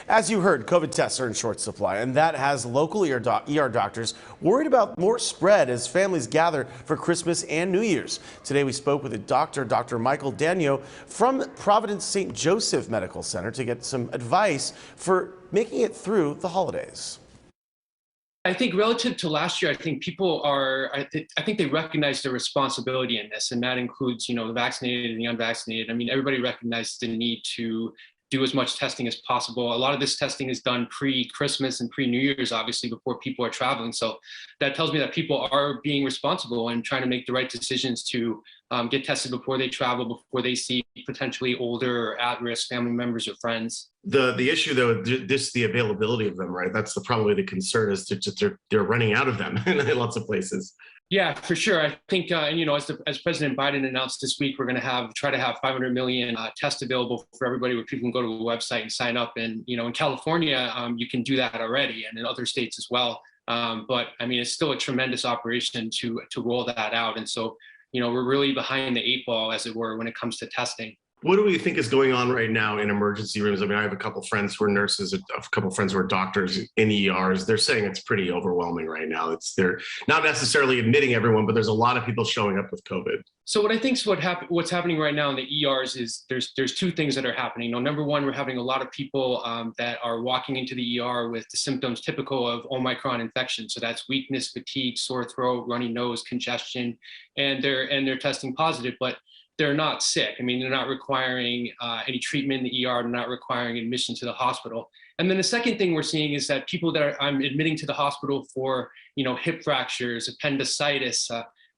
As you heard, COVID tests are in short supply, and that has local ER doctors worried about more spread as families gather for Christmas and New Year's. Today we spoke with a doctor, Dr. Michael Daignault from Providence St. Joseph Medical Center, to get some advice for making it through the holidays. I think relative to last year, I think people are, I think they recognize their responsibility in this, and that includes, the vaccinated and the unvaccinated. I mean, everybody recognizes the need to do as much testing as possible. A lot of this testing is done pre-Christmas and pre-New Year's, obviously, before people are traveling. So that tells me that people are being responsible and trying to make the right decisions to get tested before they travel, before they see potentially older or at-risk family members or friends. The issue, though, this the availability of them, right? That's probably the concern, is they're running out of them in lots of places. Yeah, for sure. I think, as President Biden announced this week, we're going to try to have 500 million tests available for everybody, where people can go to a website and sign up. And, in California, you can do that already, and in other states as well. But I mean, it's still a tremendous operation to roll that out. And so, we're really behind the 8 ball, as it were, when it comes to testing. What do we think is going on right now in emergency rooms? I mean, I have a couple friends who are nurses, a couple friends who are doctors in ERs. They're saying it's pretty overwhelming right now. They're not necessarily admitting everyone, but there's a lot of people showing up with COVID. So what I think is what's happening right now in the ERs is there's two things that are happening. Number one, we're having a lot of people that are walking into the ER with the symptoms typical of Omicron infection. So that's weakness, fatigue, sore throat, runny nose, congestion, and they're testing positive, but they're not sick. I mean, they're not requiring any treatment in the ER. They're not requiring admission to the hospital. And then the second thing we're seeing is that people that I'm admitting to the hospital for, hip fractures, appendicitis,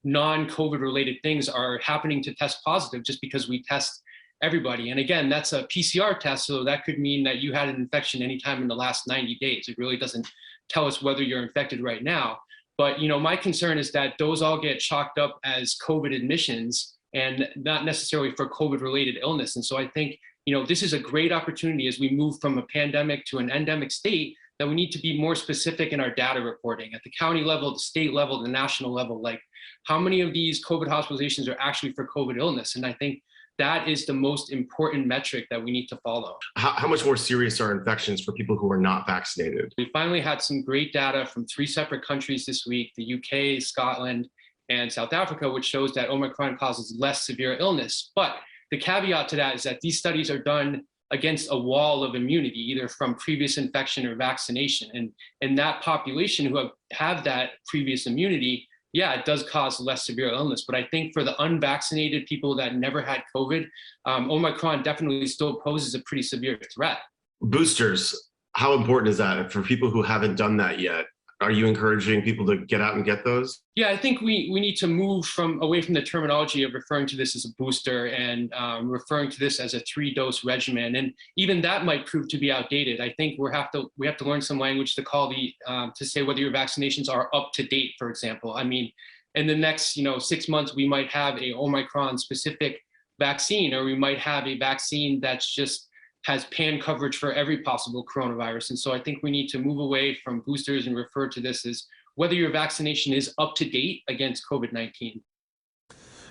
non-COVID related things are happening to test positive just because we test everybody. And again, that's a PCR test, so that could mean that you had an infection anytime in the last 90 days. It really doesn't tell us whether you're infected right now. But, my concern is that those all get chalked up as COVID admissions, and not necessarily for COVID-related illness. And so I think, this is a great opportunity as we move from a pandemic to an endemic state, that we need to be more specific in our data reporting at the county level, the state level, the national level. Like, how many of these COVID hospitalizations are actually for COVID illness? And I think that is the most important metric that we need to follow. How much more serious are infections for people who are not vaccinated? We finally had some great data from 3 separate countries this week, the UK, Scotland, and South Africa, which shows that Omicron causes less severe illness. But the caveat to that is that these studies are done against a wall of immunity, either from previous infection or vaccination. And in that population who have that previous immunity, yeah, it does cause less severe illness. But I think for the unvaccinated people that never had COVID, Omicron definitely still poses a pretty severe threat. Boosters, how important is that for people who haven't done that yet? Are you encouraging people to get out and get those? Yeah, I think we need to move away from the terminology of referring to this as a booster and referring to this as a 3-dose regimen. And even that might prove to be outdated. I think we have to learn some language to call to say whether your vaccinations are up to date, for example. I mean, in the next 6 months, we might have a Omicron specific vaccine, or we might have a vaccine that's just has pan coverage for every possible coronavirus. And so I think we need to move away from boosters and refer to this as whether your vaccination is up to date against COVID-19.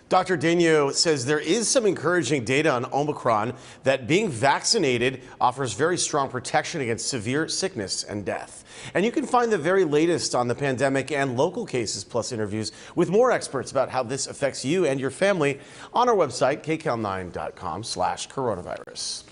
Dr. Daignault says there is some encouraging data on Omicron, that being vaccinated offers very strong protection against severe sickness and death. And you can find the very latest on the pandemic and local cases, plus interviews with more experts about how this affects you and your family on our website, kcal9.com/coronavirus.